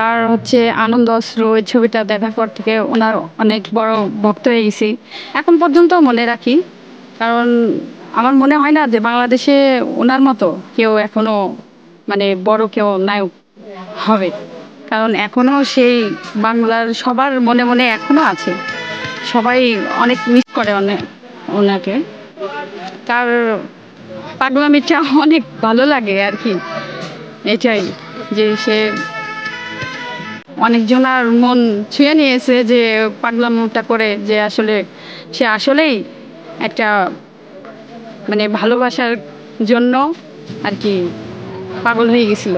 তার হচ্ছে আনন্দ অশ্রু ওই ছবিটা দেখার পর থেকে ওনার অনেক বড় ভক্ত হয়ে গেছি। এখন পর্যন্ত মনে রাখি, কারণ আমার মনে হয় না যে বাংলাদেশে ওনার মতো কেউ এখনো মানে বড় কেউ নায়ক হবে। কারণ এখনো সেই বাংলার সবার মনে মনে এখনো আছে, সবাই অনেক মিস করে অনেক ওনাকে। তার পাগলামিটা অনেক ভালো লাগে আর কি, এটাই যে সে অনেকজনার মন ছুঁয়ে নিয়েছে যে পাগলামোটা করে, যে আসলে সে আসলেই একটা মানে ভালোবাসার জন্য আর কি পাগল হয়ে গেছিল।